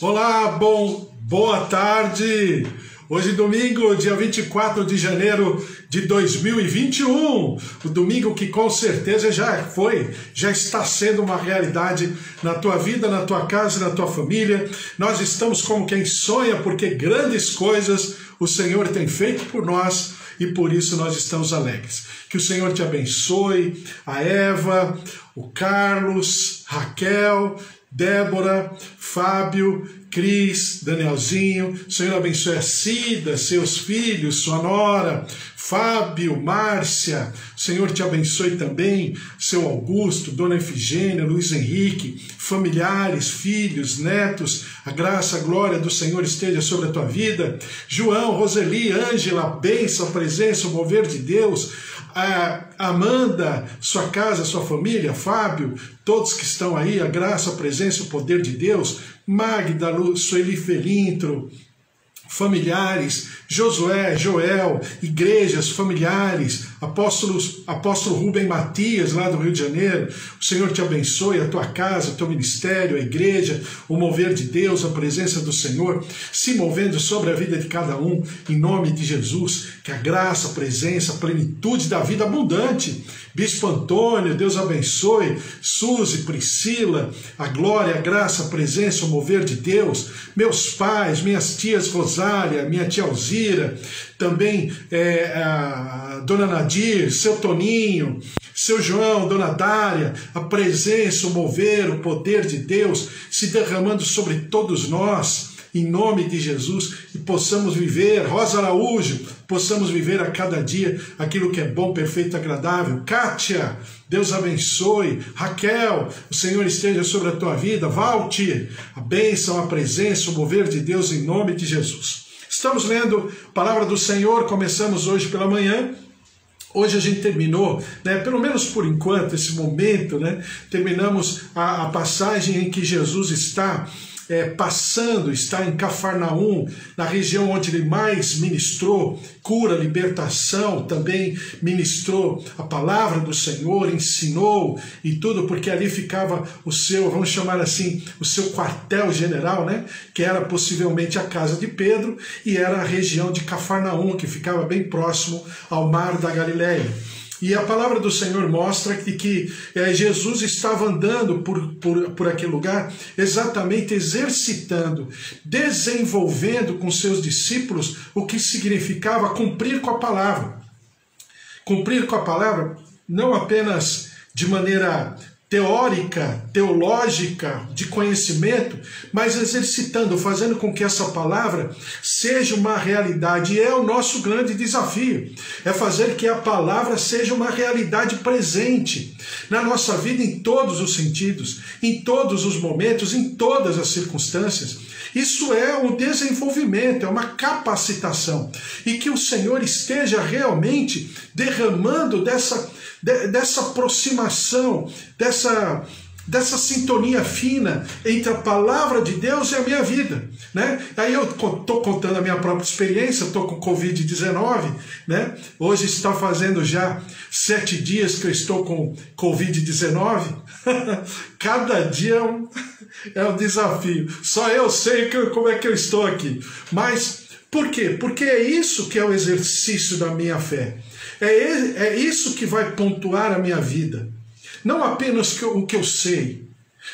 Olá, boa tarde! Hoje domingo, dia 24 de janeiro de 2021, o domingo que com certeza já está sendo uma realidade na tua vida, na tua casa, na tua família. Nós estamos como quem sonha, porque grandes coisas o Senhor tem feito por nós e por isso nós estamos alegres. Que o Senhor te abençoe, a Eva, o Carlos, Raquel, Débora, Fábio, Cris, Danielzinho. O Senhor abençoe a Cida, seus filhos, sua nora, Fábio, Márcia. O Senhor te abençoe também, seu Augusto, Dona Efigênia, Luiz Henrique, familiares, filhos, netos. A graça, a glória do Senhor esteja sobre a tua vida. João, Roseli, Ângela, a bênção, a presença, o mover de Deus. Amanda, sua casa, sua família, Fábio, todos que estão aí, a graça, a presença, o poder de Deus, Magda, Sueli Felintro, familiares, Josué, Joel, igrejas, familiares, apóstolo Rubem Matias, lá do Rio de Janeiro. O Senhor te abençoe, a tua casa, o teu ministério, a igreja, o mover de Deus, a presença do Senhor, se movendo sobre a vida de cada um, em nome de Jesus, que a graça, a presença, a plenitude da vida abundante. Bispo Antônio, Deus abençoe, Suzy, Priscila, a glória, a graça, a presença, o mover de Deus, meus pais, minhas tias Rosália, minha tia Alzira, também a Dona Nadir, seu Toninho, seu João, Dona Dária, a presença, o mover, o poder de Deus se derramando sobre todos nós, em nome de Jesus, e possamos viver, Rosa Araújo, possamos viver a cada dia aquilo que é bom, perfeito, agradável. Kátia, Deus abençoe. Raquel, o Senhor esteja sobre a tua vida. Valtir, a bênção, a presença, o mover de Deus em nome de Jesus. Estamos lendo a palavra do Senhor, começamos hoje pela manhã. Hoje a gente terminou, pelo menos por enquanto, esse momento, terminamos a passagem em que Jesus está está em Cafarnaum, na região onde ele mais ministrou cura, libertação, também ministrou a palavra do Senhor, ensinou e tudo, porque ali ficava o seu, vamos chamar assim, o seu quartel-general, que era possivelmente a casa de Pedro, e era a região de Cafarnaum, que ficava bem próximo ao mar da Galileia. E a palavra do Senhor mostra que Jesus estava andando por aquele lugar, exatamente exercitando, desenvolvendo com seus discípulos o que significava cumprir com a palavra. Cumprir com a palavra não apenas de maneira teórica, teológica, de conhecimento, mas exercitando, fazendo com que essa palavra seja uma realidade. E é o nosso grande desafio, é fazer que a palavra seja uma realidade presente na nossa vida em todos os sentidos, em todos os momentos, em todas as circunstâncias. Isso é um desenvolvimento, é uma capacitação, e que o Senhor esteja realmente derramando dessa aproximação, dessa sintonia fina entre a palavra de Deus e a minha vida. Aí eu estou contando a minha própria experiência, estou com Covid-19, hoje está fazendo já 7 dias que eu estou com Covid-19, cada dia é um desafio, só eu sei como é que eu estou aqui. Mas por quê? Porque é isso que é o exercício da minha fé. É isso que vai pontuar a minha vida. Não apenas o que eu sei,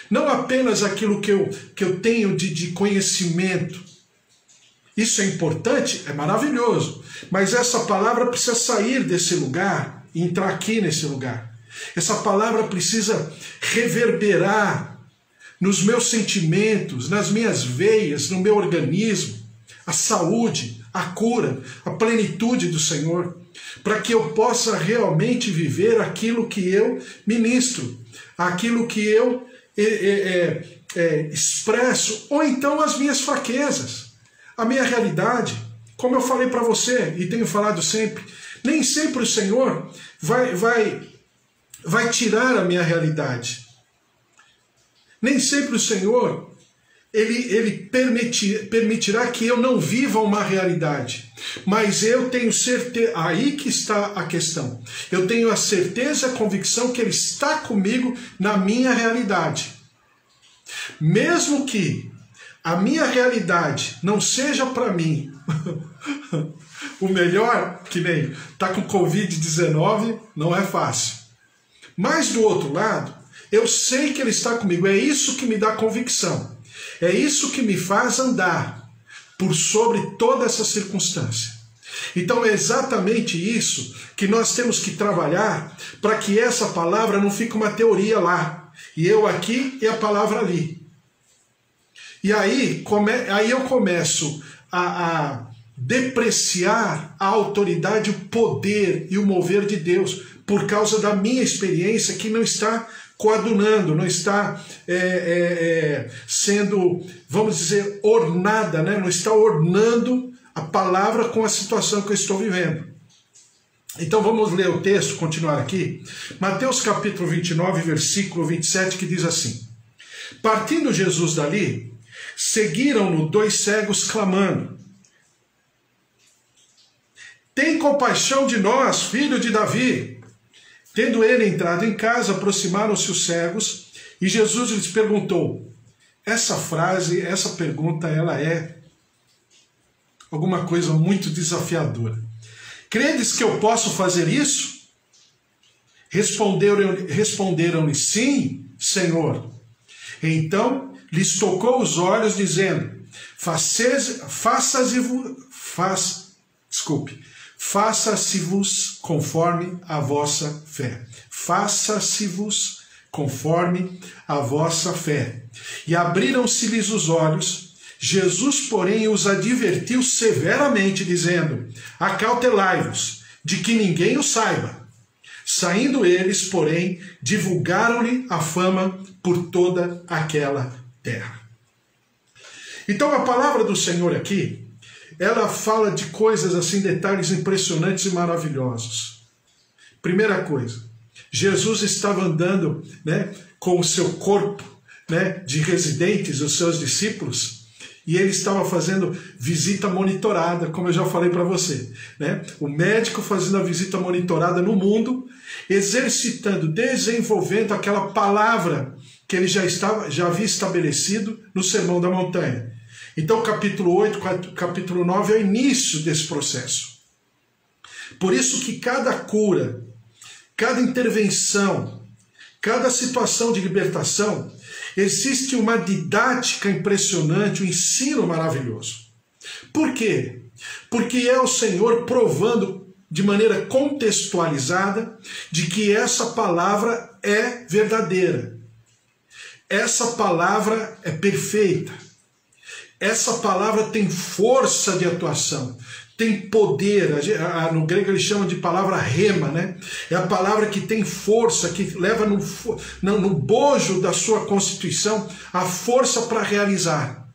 não apenas aquilo que eu tenho de conhecimento. Isso é importante, é maravilhoso, mas essa palavra precisa sair desse lugar e entrar aqui nesse lugar. Essa palavra precisa reverberar nos meus sentimentos, nas minhas veias, no meu organismo, a saúde, a cura, a plenitude do Senhor, para que eu possa realmente viver aquilo que eu ministro, aquilo que eu expresso, ou então as minhas fraquezas, a minha realidade. Como eu falei para você e tenho falado sempre, nem sempre o Senhor vai tirar a minha realidade. Nem sempre o Senhor ele permitirá que eu não viva uma realidade. Mas eu tenho certeza, aí que está a questão. Eu tenho a certeza e a convicção que Ele está comigo na minha realidade. Mesmo que a minha realidade não seja para mim o melhor, que nem tá com Covid-19, não é fácil. Mas do outro lado, eu sei que Ele está comigo, é isso que me dá convicção, é isso que me faz andar por sobre toda essa circunstância. Então é exatamente isso que nós temos que trabalhar para que essa palavra não fique uma teoria lá, e eu aqui e a palavra ali. E aí eu começo a depreciar a autoridade, o poder e o mover de Deus, por causa da minha experiência que não está coadunando, não está sendo, vamos dizer, ornada, né? Não está ornando a palavra com a situação que eu estou vivendo. Então vamos ler o texto, continuar aqui. Mateus capítulo 29, versículo 27, que diz assim: Partindo Jesus dali, seguiram-no 2 cegos clamando: Tem compaixão de nós, filho de Davi. Tendo ele entrado em casa, aproximaram-se os cegos, e Jesus lhes perguntou. Essa frase, essa pergunta, ela é alguma coisa muito desafiadora. Credes que eu posso fazer isso? Responderam-lhe, sim, Senhor. Então lhes tocou os olhos, dizendo, faça-se-vos conforme a vossa fé. Faça-se-vos conforme a vossa fé. E abriram-se-lhes os olhos. Jesus, porém, os advertiu severamente, dizendo, acautelai-vos, de que ninguém o saiba. Saindo eles, porém, divulgaram-lhe a fama por toda aquela terra. Então a palavra do Senhor aqui, ela fala de coisas assim, detalhes impressionantes e maravilhosos. Primeira coisa, Jesus estava andando, né, com o seu corpo, né, de residentes, os seus discípulos, e ele estava fazendo visita monitorada, como eu já falei para você, né? O médico fazendo a visita monitorada no mundo, exercitando, desenvolvendo aquela palavra que ele já havia estabelecido no Sermão da Montanha. Então, capítulo 8, capítulo 9 é o início desse processo. Por isso que cada cura, cada intervenção, cada situação de libertação, existe uma didática impressionante, um ensino maravilhoso. Por quê? Porque é o Senhor provando de maneira contextualizada de que essa palavra é verdadeira. Essa palavra é perfeita. Essa palavra tem força de atuação, tem poder. No grego eles chamam de palavra rema, né? É a palavra que tem força, que leva no bojo da sua constituição a força para realizar.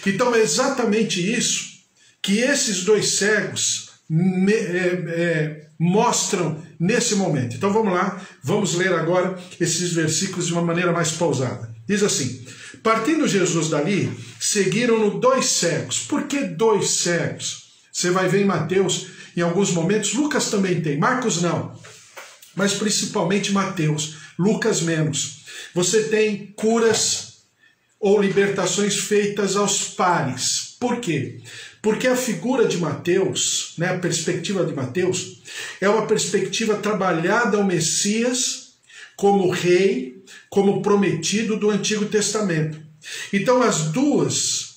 Então é exatamente isso que esses 2 cegos mostram nesse momento. Então vamos lá, vamos ler agora esses versículos de uma maneira mais pausada. Diz assim, partindo Jesus dali, seguiram-no 2 cegos. Por que 2 cegos? Você vai ver em Mateus, em alguns momentos, Lucas também tem, Marcos não, mas principalmente Mateus, Lucas menos. Você tem curas ou libertações feitas aos pares. Por quê? Porque a figura de Mateus, né, a perspectiva de Mateus, é uma perspectiva trabalhada ao Messias como rei, como prometido do Antigo Testamento. Então as duas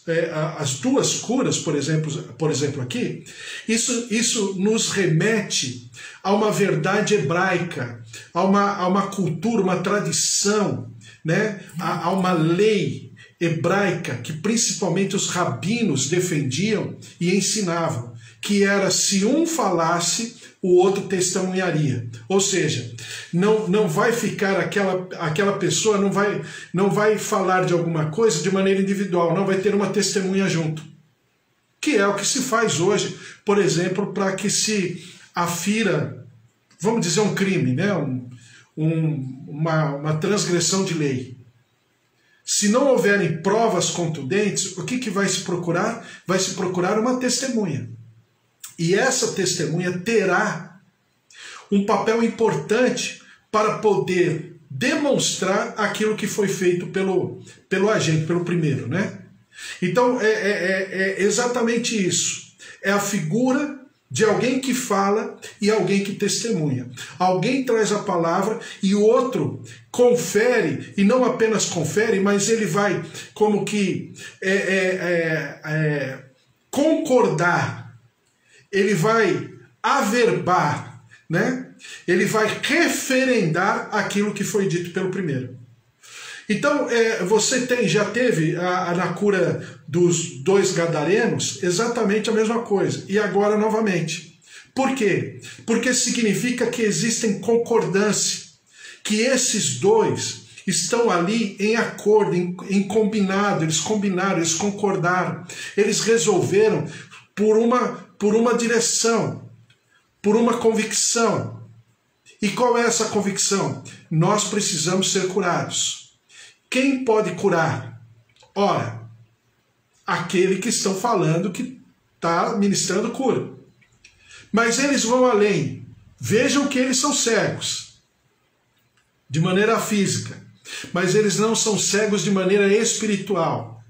curas, por exemplo aqui, isso nos remete a uma verdade hebraica, a uma cultura, uma tradição, né, a uma lei hebraica que principalmente os rabinos defendiam e ensinavam, que era se um falasse, o outro testemunharia. Ou seja, não vai ficar aquela pessoa, não vai falar de alguma coisa de maneira individual, não vai ter uma testemunha junto. Que é o que se faz hoje, por exemplo, para que se afira, vamos dizer, um crime, né? uma transgressão de lei. Se não houverem provas contundentes, o que vai se procurar? Vai se procurar uma testemunha. E essa testemunha terá um papel importante para poder demonstrar aquilo que foi feito pelo agente, pelo primeiro, né? Então é exatamente isso. É a figura de alguém que fala e alguém que testemunha. Alguém traz a palavra e o outro confere, e não apenas confere, mas ele vai como que concordar, ele vai averbar, né? Ele vai referendar aquilo que foi dito pelo primeiro. Então, você já teve na cura dos 2 gadarenos exatamente a mesma coisa. E agora novamente. Por quê? Porque significa que existem concordância. Que esses 2 estão ali em acordo, em combinado. Eles combinaram, eles concordaram. Eles resolveram por uma direção, por uma convicção. E qual é essa convicção? Nós precisamos ser curados. Quem pode curar? Ora, aquele que estão falando que está ministrando cura. Mas eles vão além. Vejam que eles são cegos, de maneira física, mas eles não são cegos de maneira espiritual.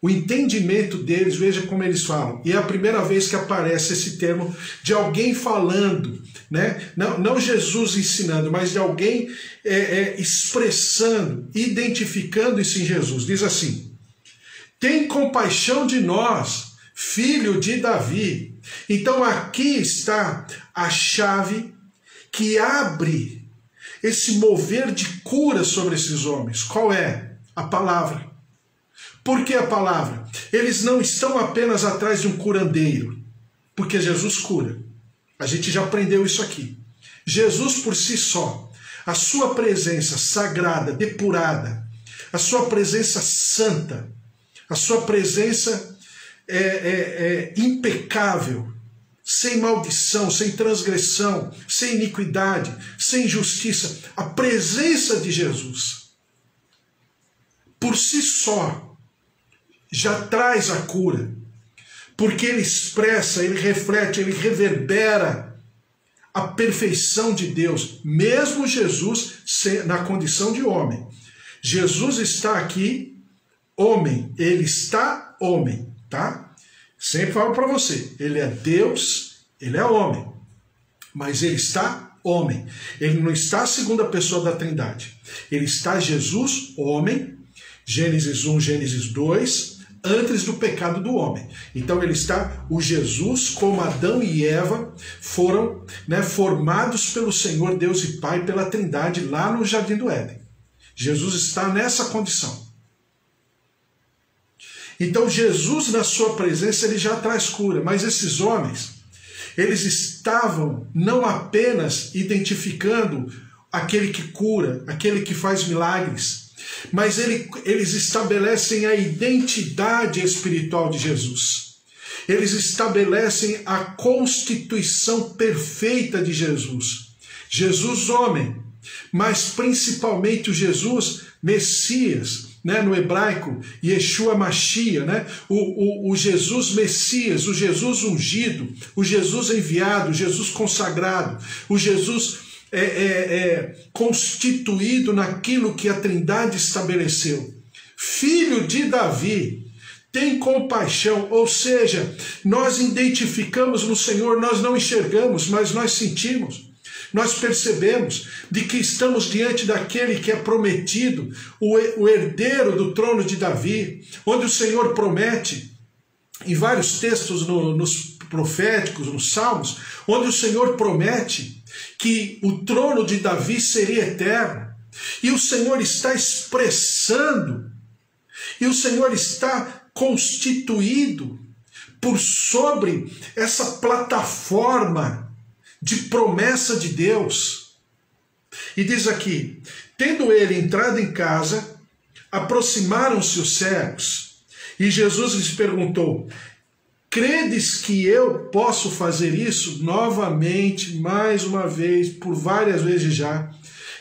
O entendimento deles, veja como eles falam. E é a primeira vez que aparece esse termo de alguém falando, né? Não Jesus ensinando, mas de alguém expressando, identificando isso em Jesus. Diz assim: tem compaixão de nós, filho de Davi. Então aqui está a chave que abre esse mover de cura sobre esses homens. Qual é? A palavra. Por que a palavra? Eles não estão apenas atrás de um curandeiro, porque Jesus cura. A gente já aprendeu isso aqui. Jesus por si só, a sua presença sagrada, depurada, a sua presença santa, a sua presença impecável, sem maldição, sem transgressão, sem iniquidade, sem injustiça, a presença de Jesus, por si só, já traz a cura, porque ele expressa, ele reflete, ele reverbera a perfeição de Deus, mesmo Jesus na condição de homem. Jesus está aqui, homem, ele está homem, tá? Sempre falo para você, ele é Deus, ele é homem, mas ele está homem. Ele não está a segunda pessoa da Trindade. Ele está Jesus, homem, Gênesis 1, Gênesis 2, antes do pecado do homem. Então ele está, o Jesus, como Adão e Eva, foram formados pelo Senhor Deus e Pai, pela Trindade, lá no Jardim do Éden. Jesus está nessa condição. Então Jesus, na sua presença, ele já traz cura. Mas esses homens, eles estavam não apenas identificando aquele que cura, aquele que faz milagres, mas eles estabelecem a identidade espiritual de Jesus. Eles estabelecem a constituição perfeita de Jesus. Jesus homem, mas principalmente o Jesus Messias, no hebraico, Yeshua Mashiach, o Jesus Messias, o Jesus ungido, o Jesus enviado, o Jesus consagrado, o Jesus constituído naquilo que a Trindade estabeleceu. Filho de Davi, tem compaixão, ou seja, nós identificamos no Senhor, nós não enxergamos, mas nós sentimos. Nós percebemos de que estamos diante daquele que é prometido, o herdeiro do trono de Davi, onde o Senhor promete, em vários textos nos proféticos, nos salmos, onde o Senhor promete que o trono de Davi seria eterno. E o Senhor está expressando, e o Senhor está constituído por sobre essa plataforma de promessa de Deus. E diz aqui: tendo ele entrado em casa, aproximaram-se os cegos, e Jesus lhes perguntou: credes que eu posso fazer isso? Novamente, mais uma vez, por várias vezes já,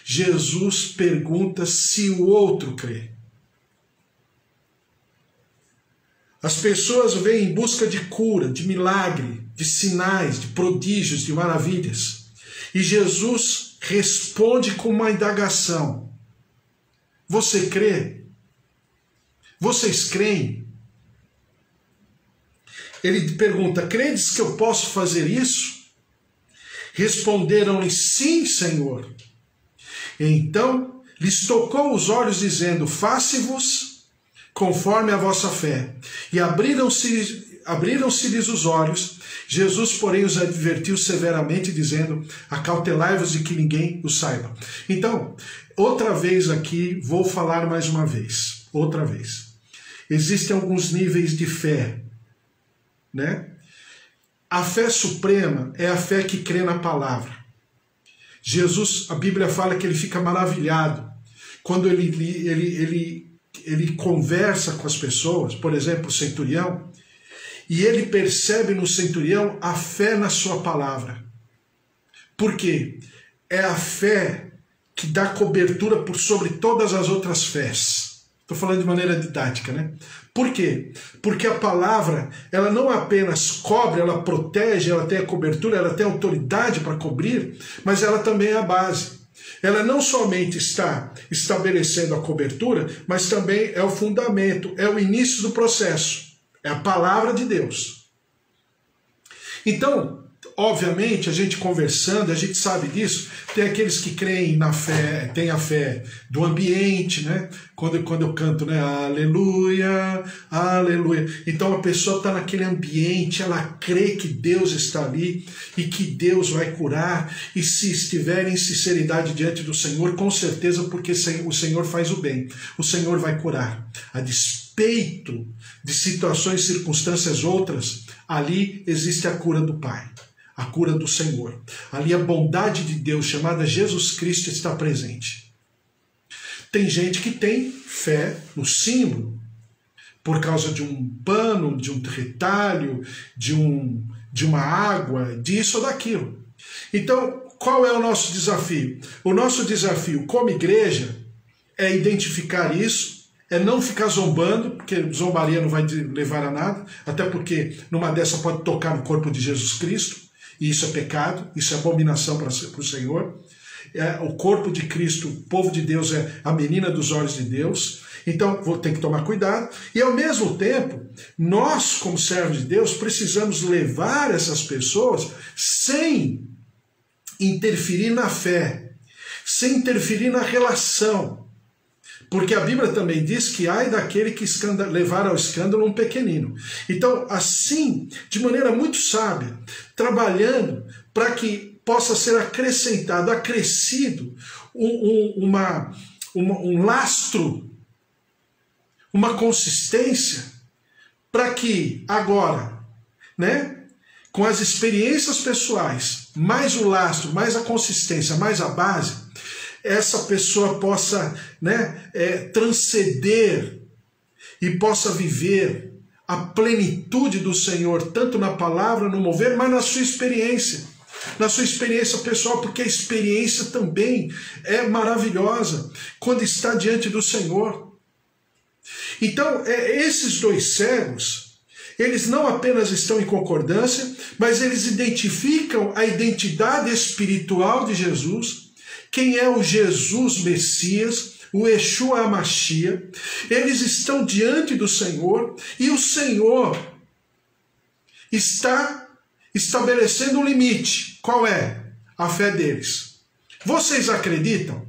Jesus pergunta se o outro crê. As pessoas vêm em busca de cura, de milagre, de sinais, de prodígios, de maravilhas. E Jesus responde com uma indagação: você crê? Vocês creem? ele pergunta: credes que eu posso fazer isso? Responderam-lhe: sim, Senhor. Então lhes tocou os olhos, dizendo: faça-vos conforme a vossa fé. E abriram-se-lhes os olhos. Jesus, porém, os advertiu severamente, dizendo: acautelai-vos de que ninguém o saiba. Então, outra vez aqui, vou falar mais uma vez. Outra vez. Existem alguns níveis de fé, né? A fé suprema é a fé que crê na palavra. Jesus, a Bíblia fala que ele fica maravilhado quando ele conversa com as pessoas, por exemplo, o centurião, e ele percebe no centurião a fé na sua palavra. Por quê? É a fé que dá cobertura por sobre todas as outras fés. Estou falando de maneira didática, né? Por quê? Porque a palavra, ela não apenas cobre, ela protege, ela tem a cobertura, ela tem autoridade para cobrir, mas ela também é a base. Ela não somente está estabelecendo a cobertura, mas também é o fundamento, é o início do processo. É a palavra de Deus. Então, obviamente, a gente conversando, a gente sabe disso. Tem aqueles que creem na fé, tem a fé do ambiente, né? Quando eu canto, né? Aleluia, aleluia. Então a pessoa está naquele ambiente, ela crê que Deus está ali e que Deus vai curar. E se estiver em sinceridade diante do Senhor, com certeza, porque o Senhor faz o bem. O Senhor vai curar. A despeito de situações, circunstâncias outras, ali existe a cura do Pai. A cura do Senhor. Ali a bondade de Deus, chamada Jesus Cristo, está presente. Tem gente que tem fé no símbolo, por causa de um pano, de um retalho, de uma água, disso ou daquilo. Então, qual é o nosso desafio? O nosso desafio como igreja é identificar isso, é não ficar zombando, porque zombaria não vai levar a nada, até porque numa dessa pode tocar no corpo de Jesus Cristo. E isso é pecado, isso é abominação para o Senhor. O corpo de Cristo, o povo de Deus, é a menina dos olhos de Deus. Então, vou ter que tomar cuidado. E, ao mesmo tempo, nós, como servos de Deus, precisamos levar essas pessoas sem interferir na fé, sem interferir na relação. Porque a Bíblia também diz que ai daquele que levar ao escândalo um pequenino. Então, assim, de maneira muito sábia, trabalhando para que possa ser acrescentado, acrescido um lastro, uma consistência, para que agora, né, com as experiências pessoais, mais o lastro, mais a consistência, mais a base, essa pessoa possa, né, transcender e possa viver a plenitude do Senhor, tanto na palavra, no mover, mas na sua experiência pessoal, porque a experiência também é maravilhosa quando está diante do Senhor. Então, esses dois cegos, eles não apenas estão em concordância, mas eles identificam a identidade espiritual de Jesus. Quem é o Jesus Messias, o Yeshua HaMashiach. Eles estão diante do Senhor e o Senhor está estabelecendo um limite. Qual é? A fé deles. Vocês acreditam?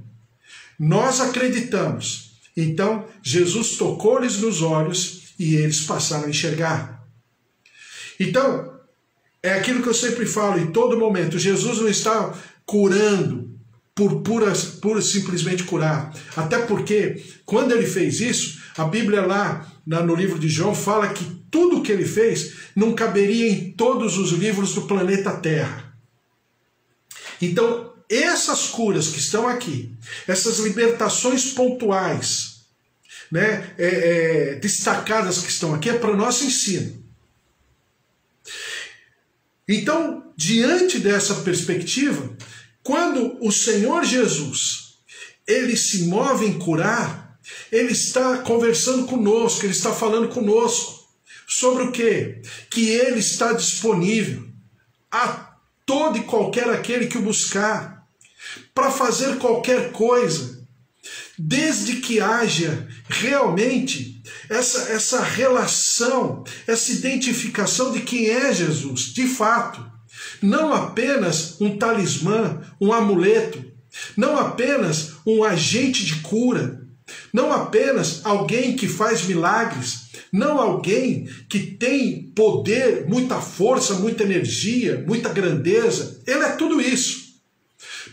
Nós acreditamos. Então, Jesus tocou-lhes nos olhos e eles passaram a enxergar. Então, é aquilo que eu sempre falo em todo momento. Jesus não está curando por simplesmente curar. Até porque, quando ele fez isso, a Bíblia lá no livro de João fala que tudo o que ele fez não caberia em todos os livros do planeta Terra. Então, essas curas que estão aqui, essas libertações pontuais, né, destacadas que estão aqui, é para o nosso ensino. Então, diante dessa perspectiva, quando o Senhor Jesus, ele se move em curar, ele está conversando conosco, ele está falando conosco sobre o quê? Que ele está disponível a todo e qualquer aquele que o buscar, para fazer qualquer coisa, desde que haja realmente essa relação, essa identificação de quem é Jesus, de fato. Não apenas um talismã, um amuleto, não apenas um agente de cura, não apenas alguém que faz milagres, não alguém que tem poder, muita força, muita energia, muita grandeza. Ele é tudo isso.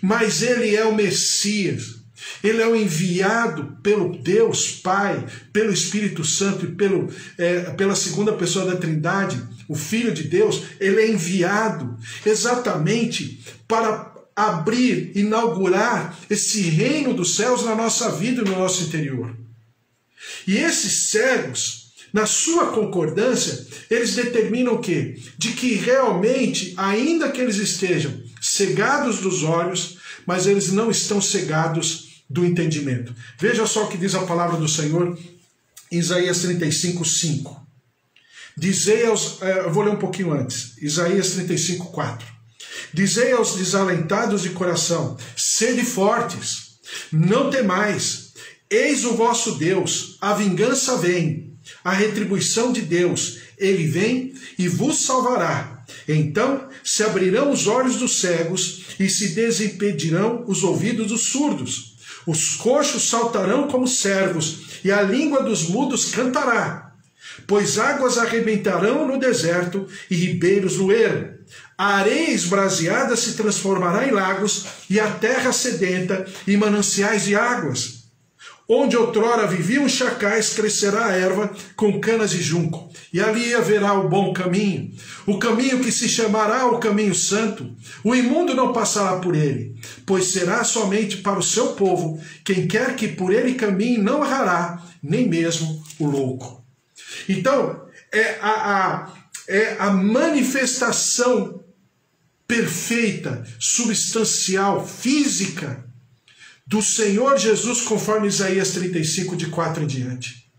Mas ele é o Messias. Ele é o enviado pelo Deus Pai, pelo Espírito Santo e pela segunda pessoa da Trindade, o Filho de Deus. Ele é enviado exatamente para abrir, inaugurar esse reino dos céus na nossa vida e no nosso interior. E esses cegos, na sua concordância, eles determinam o quê? De que realmente, ainda que eles estejam cegados dos olhos, mas eles não estão cegados do entendimento. Veja só o que diz a palavra do Senhor em Isaías 35:5. Dizei aos... eu vou ler um pouquinho antes. Isaías 35:4. Dizei aos desalentados de coração, sede fortes, não temais, eis o vosso Deus, a vingança vem, a retribuição de Deus, ele vem e vos salvará. Então se abrirão os olhos dos cegos e se desimpedirão os ouvidos dos surdos. Os coxos saltarão como servos e a língua dos mudos cantará. Pois águas arrebentarão no deserto e ribeiros no ermo. A areia esbraseada se transformará em lagos e a terra sedenta em mananciais de águas. Onde outrora viviam chacais, crescerá a erva com canas de junco, e ali haverá o bom caminho, o caminho que se chamará o caminho santo. O imundo não passará por ele, pois será somente para o seu povo. Quem quer que por ele caminhe não errará, nem mesmo o louco. Então, é a manifestação perfeita, substancial, física, do Senhor Jesus, conforme Isaías 35, de 4 em diante.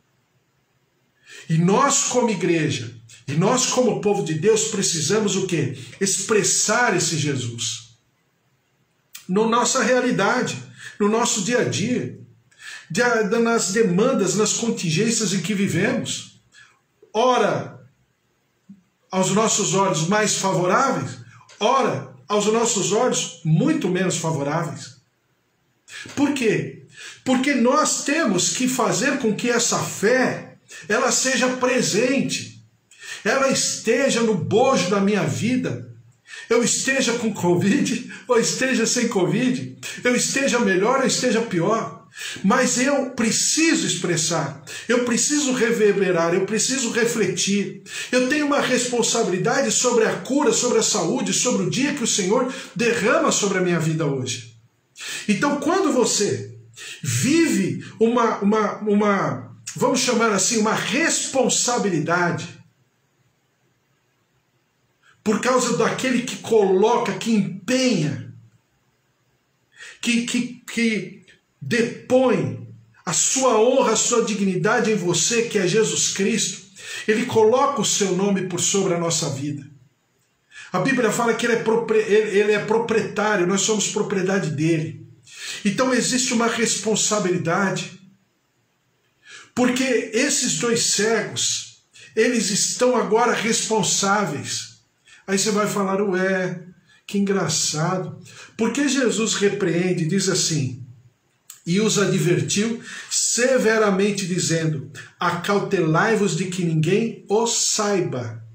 E nós, como igreja, e nós, como povo de Deus, precisamos o quê? Expressar esse Jesus. Na nossa realidade, no nosso dia a dia, nas demandas, nas contingências em que vivemos. Ora, aos nossos olhos mais favoráveis, ora, aos nossos olhos muito menos favoráveis. Por quê? Porque nós temos que fazer com que essa fé, ela seja presente, ela esteja no bojo da minha vida. Eu esteja com Covid, ou esteja sem Covid, eu esteja melhor, ou esteja pior. Mas eu preciso expressar, eu preciso reverberar, eu preciso refletir. Eu tenho uma responsabilidade sobre a cura, sobre a saúde, sobre o dia que o Senhor derrama sobre a minha vida hoje. Então, quando você vive vamos chamar assim, uma responsabilidade, por causa daquele que coloca, que empenha, que depõe a sua honra, a sua dignidade em você, que é Jesus Cristo, ele coloca o seu nome por sobre a nossa vida. A Bíblia fala que ele é proprietário, nós somos propriedade dele. Então existe uma responsabilidade, porque esses dois cegos, eles estão agora responsáveis. Aí você vai falar, ué, que engraçado. Porque Jesus repreende, diz assim, e os advertiu severamente, dizendo, acautelai-vos de que ninguém os saiba.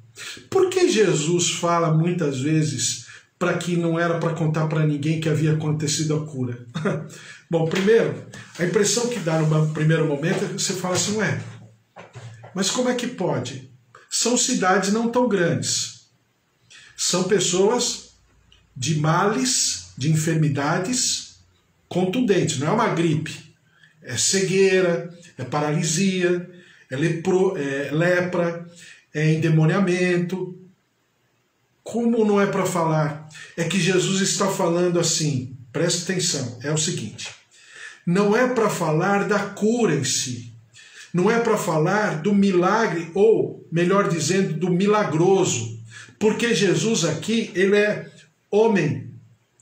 Por que Jesus fala muitas vezes para que não era para contar para ninguém que havia acontecido a cura? Bom, primeiro, a impressão que dá no primeiro momento é que você fala assim, ué, mas como é que pode? São cidades não tão grandes. São pessoas de males, de enfermidades contundentes. Não é uma gripe. É cegueira, é paralisia, é lepra, é endemoniamento. Como não é para falar? É que Jesus está falando assim, presta atenção, é o seguinte, não é para falar da cura em si, não é para falar do milagre, ou, melhor dizendo, do milagroso, porque Jesus aqui, ele é homem,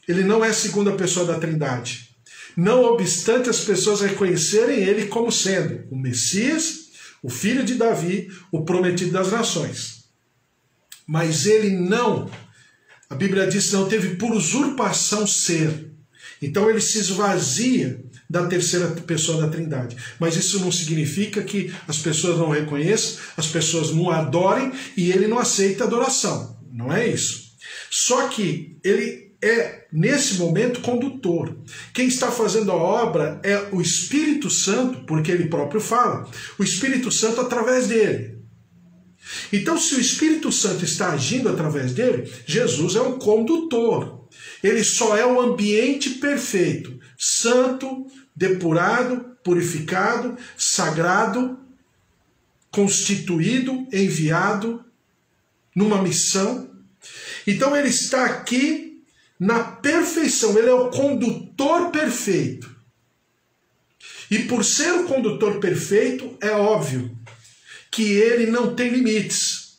ele não é a segunda pessoa da Trindade. não obstante as pessoas reconhecerem ele como sendo o Messias, o filho de Davi, o prometido das nações. Mas ele não, a Bíblia diz, não teve por usurpação ser. Então ele se esvazia da terceira pessoa da Trindade. Mas isso não significa que as pessoas não reconheçam, as pessoas não adorem e ele não aceita adoração. Não é isso. Só que ele é, nesse momento, condutor. Quem está fazendo a obra é o Espírito Santo, porque ele próprio fala. O Espírito Santo através dele. Então, se o Espírito Santo está agindo através dele, Jesus é o condutor. Ele só é o ambiente perfeito, santo, depurado, purificado, sagrado, constituído, enviado numa missão. Então ele está aqui na perfeição, ele é o condutor perfeito. E por ser o condutor perfeito, é óbvio que ele não tem limites.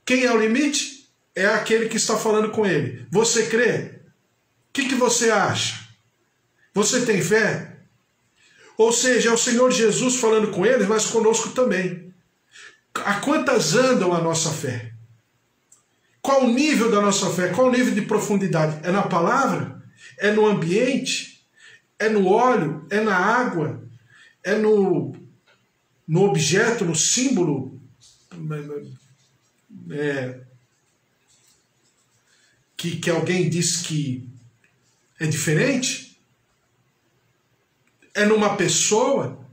Quem é o limite? É aquele que está falando com ele. Você crê? O que você acha? Você tem fé? Ou seja, é o Senhor Jesus falando com eles, mas conosco também. A quantas andam a nossa fé? Qual o nível da nossa fé? Qual o nível de profundidade? É na palavra? É no ambiente? É no óleo? É na água? É no objeto, no símbolo? Que alguém diz que é diferente? É numa pessoa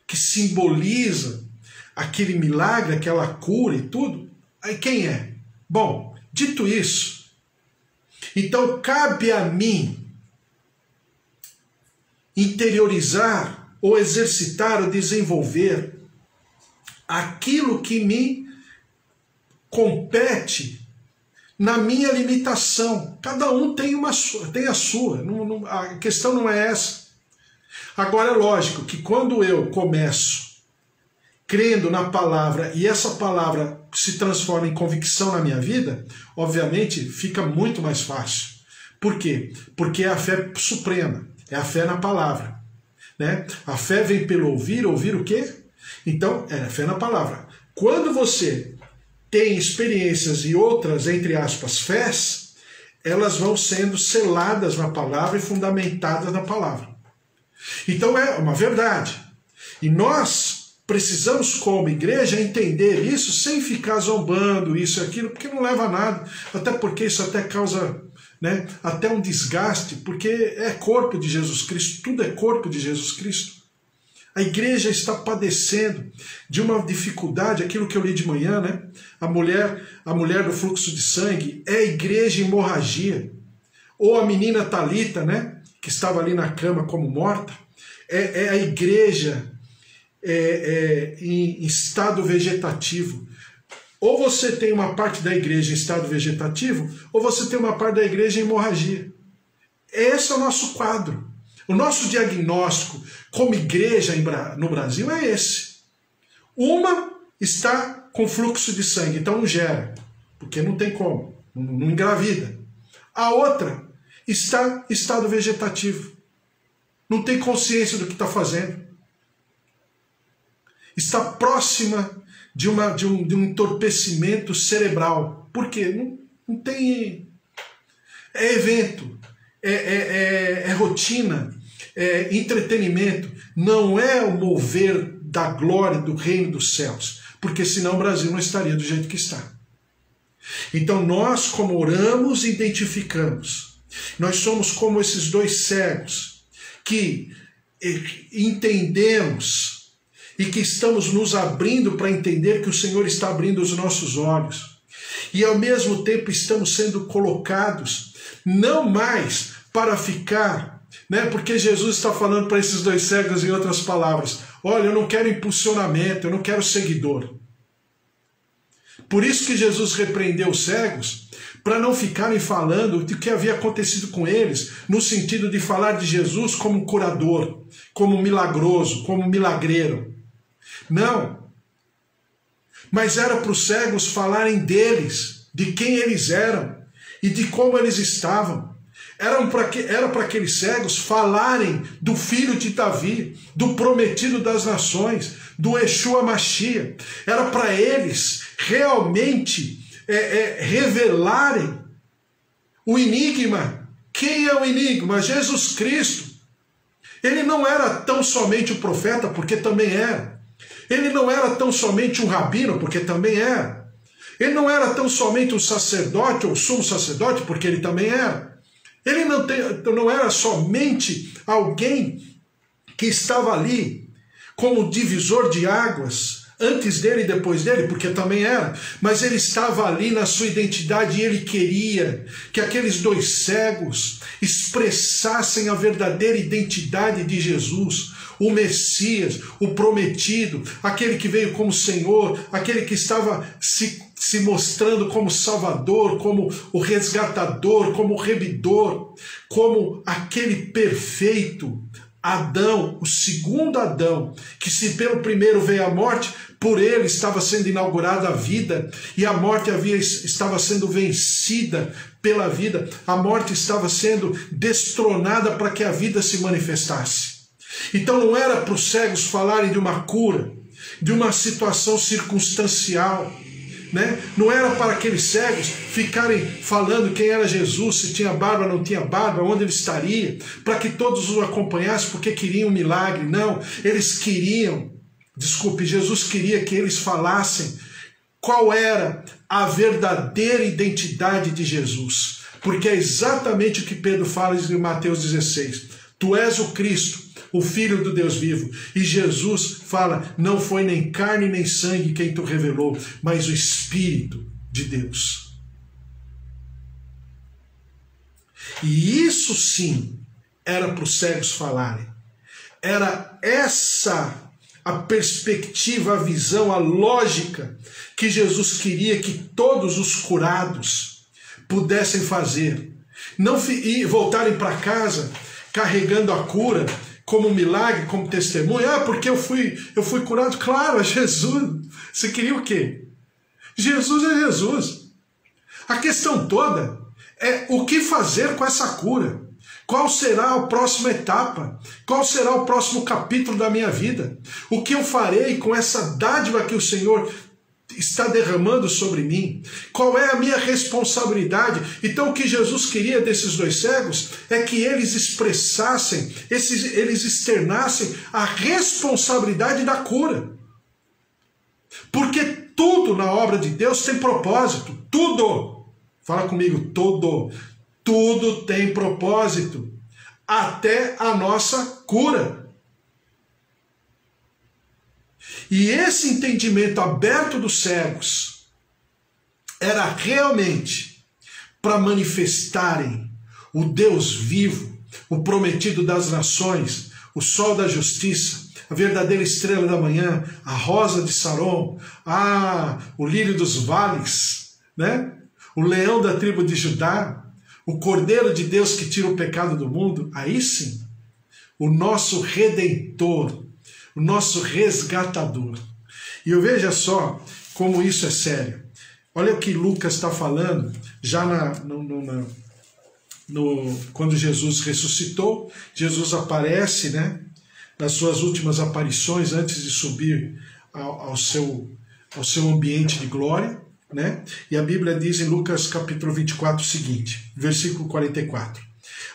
que simboliza aquele milagre, aquela cura e tudo? Aí quem é? Bom, dito isso, então cabe a mim interiorizar ou exercitar ou desenvolver aquilo que me compete na minha limitação. Cada um tem a sua. A questão não é essa. Agora é lógico que quando eu começo crendo na palavra e essa palavra se transforma em convicção na minha vida, obviamente fica muito mais fácil. Por quê? Porque é a fé suprema, é a fé na palavra. Né? A fé vem pelo ouvir, ouvir o quê? Então, é a fé na palavra. Quando você tem experiências e outras, entre aspas, fés, elas vão sendo seladas na palavra e fundamentadas na palavra. Então é uma verdade. E nós precisamos, como igreja, entender isso sem ficar zombando isso e aquilo, porque não leva a nada. Até porque isso até causa, né, até um desgaste, porque é corpo de Jesus Cristo, tudo é corpo de Jesus Cristo. A igreja está padecendo de uma dificuldade, aquilo que eu li de manhã, né? A mulher do fluxo de sangue é a igreja em hemorragia. Ou a menina Talita, né? Que estava ali na cama como morta, é a igreja em estado vegetativo. Ou você tem uma parte da igreja em estado vegetativo, ou você tem uma parte da igreja em hemorragia. Esse é o nosso quadro. O nosso diagnóstico como igreja no Brasil é esse. Uma está com fluxo de sangue, então não gera, porque não tem como, não engravida. A outra está em estado vegetativo, não tem consciência do que está fazendo. Está próxima de um entorpecimento cerebral. Por quê? Não tem... É evento, é rotina, é entretenimento. Não é o mover da glória do reino dos céus, porque senão o Brasil não estaria do jeito que está. Então nós, como oramos e identificamos, nós somos como esses dois cegos que entendemos e que estamos nos abrindo para entender que o Senhor está abrindo os nossos olhos. E ao mesmo tempo estamos sendo colocados não mais para ficar, né? Porque Jesus está falando para esses dois cegos em outras palavras: olha, eu não quero impulsionamento, eu não quero seguidor. Por isso que Jesus repreendeu os cegos, para não ficarem falando do que havia acontecido com eles, no sentido de falar de Jesus como curador, como milagroso, como milagreiro. Não. Mas era para os cegos falarem deles, de quem eles eram e de como eles estavam. Era para aqueles cegos falarem do filho de Davi, do prometido das nações, do Yeshua Mashiach. Era para eles realmente revelarem o enigma. Quem é o enigma? Jesus Cristo. Ele não era tão somente o profeta, porque também era. Ele não era tão somente um rabino, porque também era. Ele não era tão somente um sacerdote ou sumo sacerdote, porque ele também era. Ele não era somente alguém que estava ali como divisor de águas, antes dele e depois dele, porque também era, mas ele estava ali na sua identidade e ele queria que aqueles dois cegos expressassem a verdadeira identidade de Jesus, o Messias, o prometido, aquele que veio como Senhor, aquele que estava se mostrando como Salvador, como o resgatador, como o remidor, como aquele perfeito Adão, o segundo Adão, que se pelo primeiro veio a morte, por ele estava sendo inaugurada a vida, e a morte estava sendo vencida pela vida, a morte estava sendo destronada para que a vida se manifestasse. Então não era para os cegos falarem de uma cura, de uma situação circunstancial, né? Não era para aqueles cegos ficarem falando quem era Jesus, se tinha barba, não tinha barba, onde ele estaria, para que todos o acompanhassem porque queriam um milagre. Não, eles queriam, Jesus queria que eles falassem qual era a verdadeira identidade de Jesus, porque é exatamente o que Pedro fala em Mateus 16: tu és o Cristo, o Filho do Deus vivo. E Jesus fala: não foi nem carne nem sangue quem tu revelou, mas o Espírito de Deus. E isso sim era para os cegos falarem. Era essa a perspectiva, a visão, a lógica que Jesus queria que todos os curados pudessem fazer. Não voltarem para casa carregando a cura como um milagre, como testemunho. Porque eu fui curado. Claro, é Jesus. Você queria o quê? Jesus é Jesus. A questão toda é o que fazer com essa cura. Qual será a próxima etapa? Qual será o próximo capítulo da minha vida? O que eu farei com essa dádiva que o Senhor está derramando sobre mim? Qual é a minha responsabilidade? Então o que Jesus queria desses dois cegos é que eles expressassem, eles externassem a responsabilidade da cura. Porque tudo na obra de Deus tem propósito. Tudo. Fala comigo, tudo. Tudo tem propósito. Até a nossa cura. E esse entendimento aberto dos cegos era realmente para manifestarem o Deus vivo, o prometido das nações, o sol da justiça, a verdadeira estrela da manhã, a rosa de Saron, o lírio dos vales, né? O leão da tribo de Judá, o Cordeiro de Deus que tira o pecado do mundo. Aí sim, o nosso Redentor, o nosso resgatador. E eu veja só como isso é sério. Olha o que Lucas está falando, já quando Jesus ressuscitou. Jesus aparece, né, nas suas últimas aparições, antes de subir ao seu ambiente de glória, né? E a Bíblia diz em Lucas capítulo 24 o seguinte, versículo 44.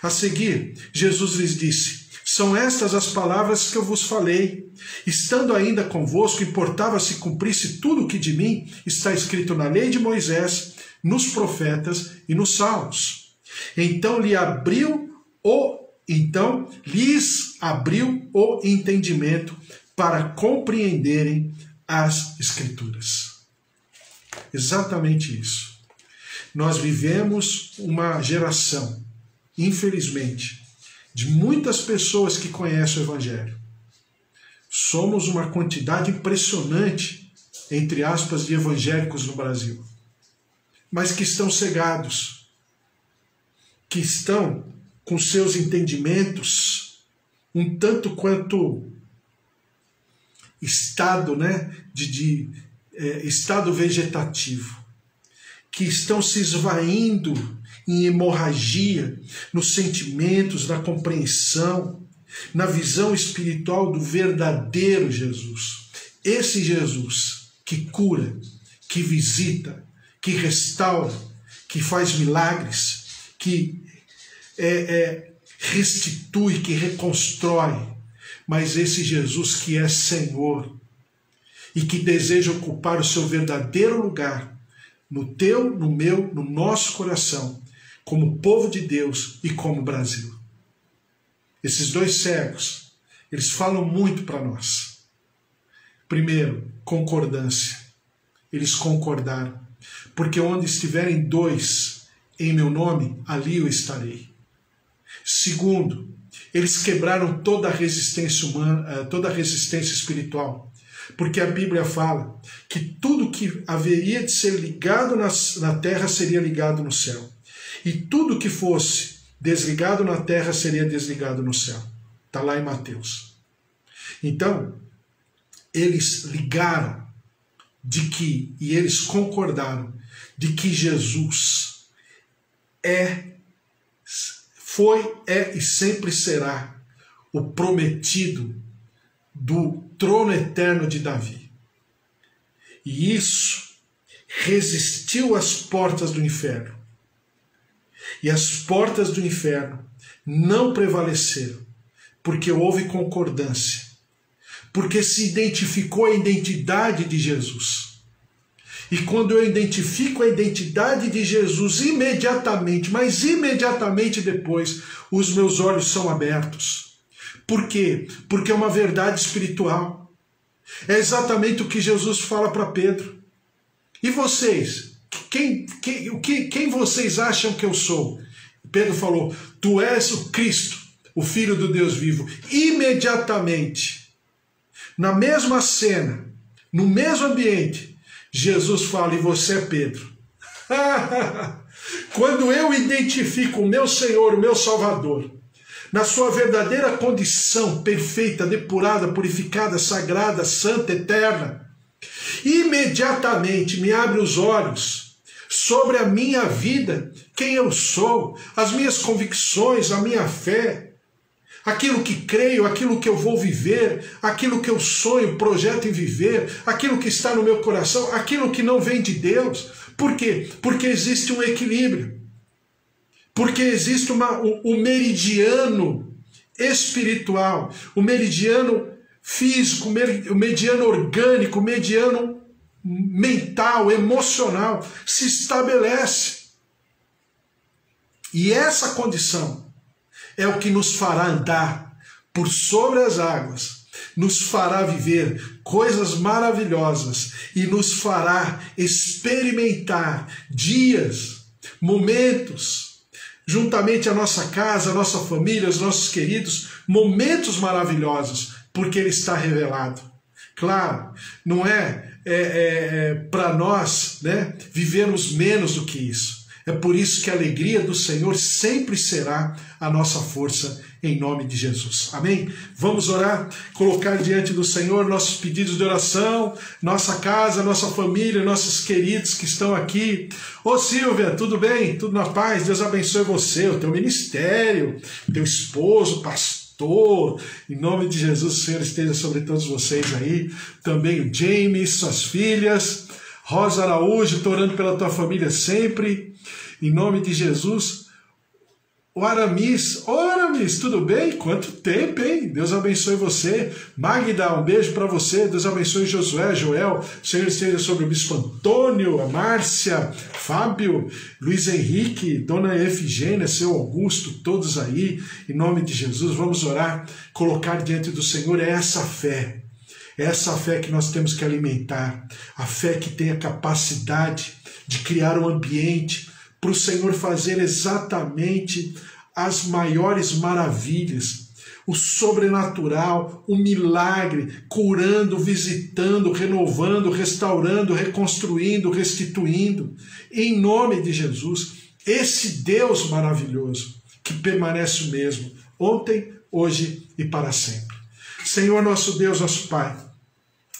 A seguir, Jesus lhes disse: são estas as palavras que eu vos falei. Estando ainda convosco, importava se cumprisse tudo o que de mim está escrito na lei de Moisés, nos profetas e nos salmos. Então lhes abriu o entendimento para compreenderem as Escrituras. Exatamente isso. Nós vivemos uma geração, infelizmente, de muitas pessoas que conhecem o Evangelho. Somos uma quantidade impressionante, entre aspas, de evangélicos no Brasil, mas que estão cegados, que estão com seus entendimentos um tanto quanto estado vegetativo, que estão se esvaindo em hemorragia, nos sentimentos, na compreensão, na visão espiritual do verdadeiro Jesus. Esse Jesus que cura, que visita, que restaura, que faz milagres, que restitui, que reconstrói, mas esse Jesus que é Senhor e que deseja ocupar o seu verdadeiro lugar no teu, no meu, no nosso coração, como povo de Deus e como Brasil. Esses dois cegos, eles falam muito para nós. Primeiro, concordância. Eles concordaram, porque onde estiverem dois em meu nome, ali eu estarei. Segundo, eles quebraram toda a resistência humana, toda a resistência espiritual, porque a Bíblia fala que tudo que haveria de ser ligado na terra seria ligado no céu, e tudo que fosse desligado na terra seria desligado no céu. Está lá em Mateus. Então, eles ligaram e eles concordaram de que Jesus foi e sempre será o prometido do trono eterno de Davi. E isso resistiu às portas do inferno. E as portas do inferno não prevaleceram, porque houve concordância, porque se identificou a identidade de Jesus. E quando eu identifico a identidade de Jesus imediatamente, mas imediatamente depois, os meus olhos são abertos. Por quê? Porque é uma verdade espiritual. É exatamente o que Jesus fala para Pedro. E vocês? Quem vocês acham que eu sou? Pedro falou, tu és o Cristo, o Filho do Deus vivo. Imediatamente, na mesma cena, no mesmo ambiente, Jesus fala, e você é Pedro. Quando eu identifico o meu Senhor, o meu Salvador, na sua verdadeira condição perfeita, depurada, purificada, sagrada, santa, eterna, imediatamente me abre os olhos sobre a minha vida, quem eu sou, as minhas convicções, a minha fé, aquilo que creio, aquilo que eu vou viver, aquilo que eu sonho, projeto em viver, aquilo que está no meu coração, aquilo que não vem de Deus. Por quê? Porque existe um equilíbrio. Porque existe o meridiano espiritual, o meridiano físico, o meridiano orgânico, o meridiano mental, emocional, se estabelece. E essa condição é o que nos fará andar por sobre as águas, nos fará viver coisas maravilhosas e nos fará experimentar dias, momentos, juntamente a nossa casa, a nossa família, os nossos queridos, momentos maravilhosos, porque Ele está revelado. Claro, não é para nós, né, vivermos menos do que isso. É por isso que a alegria do Senhor sempre será a nossa força, em nome de Jesus. Amém? Vamos orar, colocar diante do Senhor nossos pedidos de oração, nossa casa, nossa família, nossos queridos que estão aqui. Ô Silvia, tudo bem? Tudo na paz? Deus abençoe você, o teu ministério, teu esposo, pastor. Em nome de Jesus, o Senhor esteja sobre todos vocês aí. Também o James, suas filhas. Rosa Araújo, estou orando pela tua família sempre. Em nome de Jesus. O Aramis, tudo bem? Quanto tempo, hein? Deus abençoe você. Magda, um beijo para você. Deus abençoe Josué, Joel. O Senhor esteja sobre o Bispo Antônio, a Márcia, Fábio, Luiz Henrique, Dona Efigênia, seu Augusto, todos aí. Em nome de Jesus, vamos orar, colocar diante do Senhor essa fé. Essa fé que nós temos que alimentar. A fé que tem a capacidade de criar um ambiente para o Senhor fazer exatamente as maiores maravilhas, o sobrenatural, o milagre, curando, visitando, renovando, restaurando, reconstruindo, restituindo, em nome de Jesus, esse Deus maravilhoso, que permanece o mesmo, ontem, hoje e para sempre. Senhor nosso Deus, nosso Pai,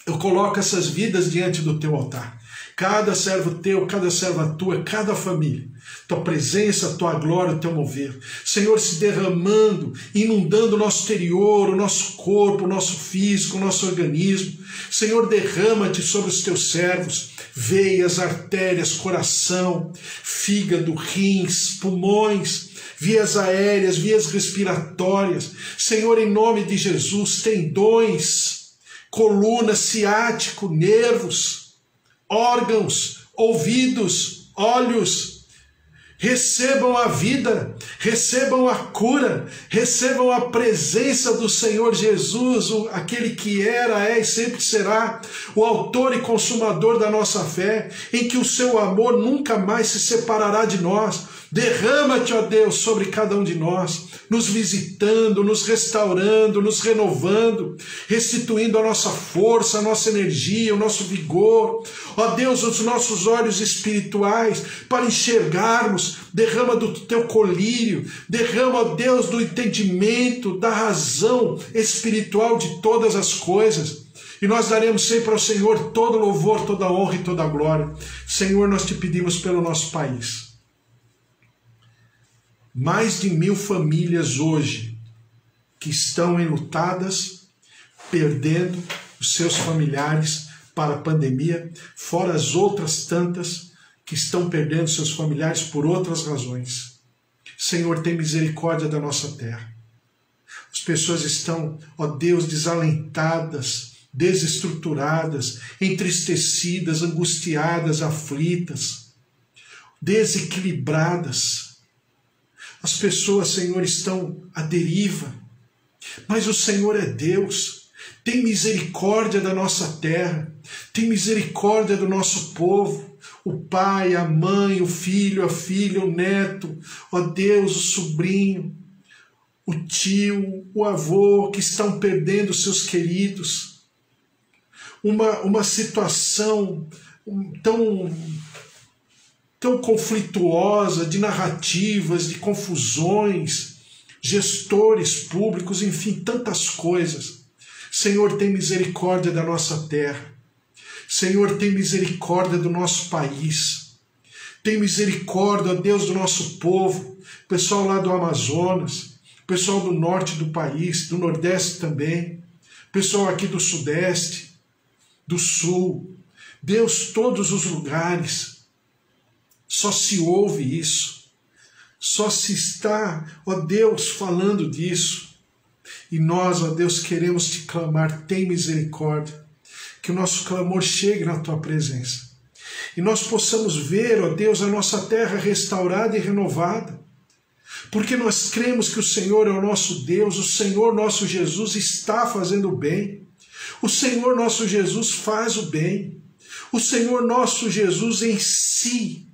eu coloco essas vidas diante do Teu altar. cada servo teu, cada serva tua, cada família. Tua presença, tua glória, o teu mover. Senhor, se derramando, inundando o nosso exterior, o nosso corpo, o nosso físico, o nosso organismo. Senhor, derrama-te sobre os teus servos, veias, artérias, coração, fígado, rins, pulmões, vias aéreas, vias respiratórias. Senhor, em nome de Jesus, tendões, coluna, ciático, nervos, órgãos, ouvidos, olhos. Recebam a vida, recebam a cura, recebam a presença do Senhor Jesus, aquele que era, é e sempre será, o autor e consumador da nossa fé, em que o seu amor nunca mais se separará de nós. Derrama-te, ó Deus, sobre cada um de nós, nos visitando, nos restaurando, nos renovando, restituindo a nossa força, a nossa energia, o nosso vigor. Ó Deus, os nossos olhos espirituais para enxergarmos. Derrama do teu colírio, derrama, ó Deus, do entendimento, da razão espiritual de todas as coisas. E nós daremos sempre ao Senhor todo louvor, toda honra e toda glória. Senhor, nós te pedimos pelo nosso país. Mais de 1000 famílias hoje que estão enlutadas, perdendo os seus familiares para a pandemia, fora as outras tantas que estão perdendo seus familiares por outras razões. Senhor, tem misericórdia da nossa terra. As pessoas estão, ó Deus, desalentadas, desestruturadas, entristecidas, angustiadas, aflitas, desequilibradas. As pessoas, Senhor, estão à deriva, mas o Senhor é Deus. Tem misericórdia da nossa terra, tem misericórdia do nosso povo, o pai, a mãe, o filho, a filha, o neto, ó Deus, o sobrinho, o tio, o avô, que estão perdendo seus queridos. Uma situação tão conflituosa, de narrativas, de confusões, gestores públicos, enfim, tantas coisas. Senhor, tem misericórdia da nossa terra. Senhor, tem misericórdia do nosso país. Tem misericórdia, ó Deus, do nosso povo, pessoal lá do Amazonas, pessoal do norte do país, do nordeste também, pessoal aqui do sudeste, do sul. Deus, todos os lugares. Só se ouve isso, só se está, ó Deus, falando disso. E nós, ó Deus, queremos te clamar, tem misericórdia, que o nosso clamor chegue na tua presença. E nós possamos ver, ó Deus, a nossa terra restaurada e renovada. Porque nós cremos que o Senhor é o nosso Deus, o Senhor nosso Jesus está fazendo o bem. O Senhor nosso Jesus faz o bem. O Senhor nosso Jesus em si,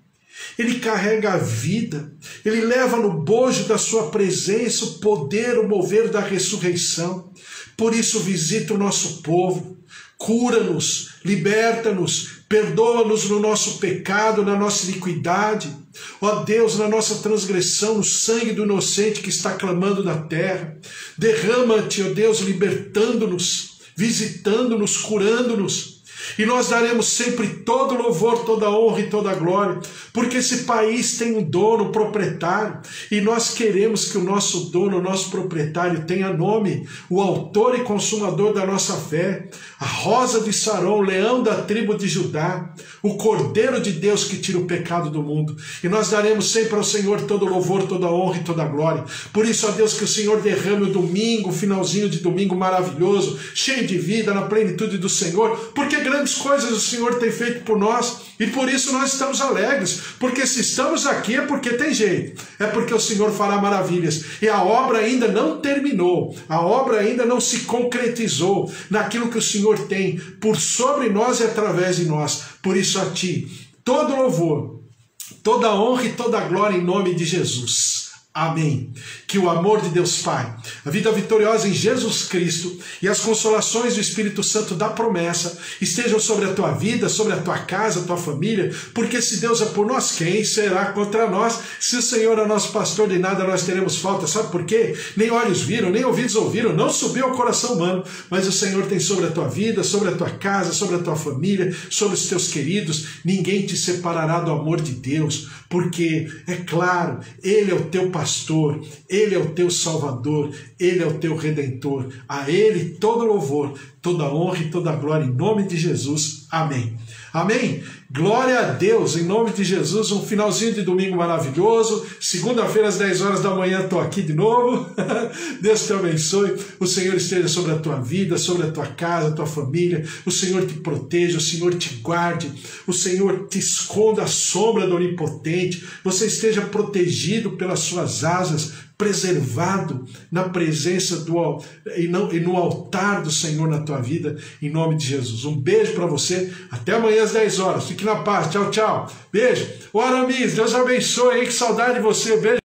Ele carrega a vida, Ele leva no bojo da sua presença o poder, o mover da ressurreição. Por isso visita o nosso povo, cura-nos, liberta-nos, perdoa-nos no nosso pecado, na nossa iniquidade. Ó Deus, na nossa transgressão, no sangue do inocente que está clamando na terra. Derrama-te, ó Deus, libertando-nos, visitando-nos, curando-nos. E nós daremos sempre todo louvor, toda honra e toda glória, porque esse país tem um dono, proprietário, e nós queremos que o nosso dono, o nosso proprietário tenha nome, o autor e consumador da nossa fé, a rosa de Saron, o leão da tribo de Judá, o Cordeiro de Deus que tira o pecado do mundo. E nós daremos sempre ao Senhor todo louvor, toda honra e toda glória. Por isso, ó Deus, que o Senhor derrame o domingo, o finalzinho de domingo maravilhoso, cheio de vida, na plenitude do Senhor, porque grandes coisas o Senhor tem feito por nós, e por isso nós estamos alegres, porque se estamos aqui é porque tem jeito, é porque o Senhor fará maravilhas, e a obra ainda não terminou, a obra ainda não se concretizou naquilo que o Senhor tem por sobre nós e através de nós. Por isso a ti, todo louvor, toda honra e toda glória em nome de Jesus. Amém. que o amor de Deus Pai, a vida vitoriosa em Jesus Cristo e as consolações do Espírito Santo da promessa estejam sobre a tua vida, sobre a tua casa, a tua família, porque se Deus é por nós, quem será contra nós? Se o Senhor é nosso pastor, de nada nós teremos falta. Sabe por quê? Nem olhos viram, nem ouvidos ouviram, não subiu ao coração humano, mas o Senhor tem sobre a tua vida, sobre a tua casa, sobre a tua família, sobre os teus queridos. Ninguém te separará do amor de Deus, porque, é claro, Ele é o teu pastor, Ele é o teu salvador, Ele é o teu redentor. A Ele todo louvor, toda honra e toda glória, em nome de Jesus. Amém. Amém? Glória a Deus, em nome de Jesus, um finalzinho de domingo maravilhoso. Segunda-feira às 10 horas da manhã estou aqui de novo. Deus te abençoe, o Senhor esteja sobre a tua vida, sobre a tua casa, a tua família. O Senhor te proteja, o Senhor te guarde, o Senhor te esconda à sombra do Onipotente. Você esteja protegido pelas suas asas, preservado na presença e no altar do Senhor na tua vida, em nome de Jesus. Um beijo para você, até amanhã às 10 horas. Fique na paz, tchau, tchau. Beijo. Ô Aramis, Deus abençoe, hein? Que saudade de você. Beijo.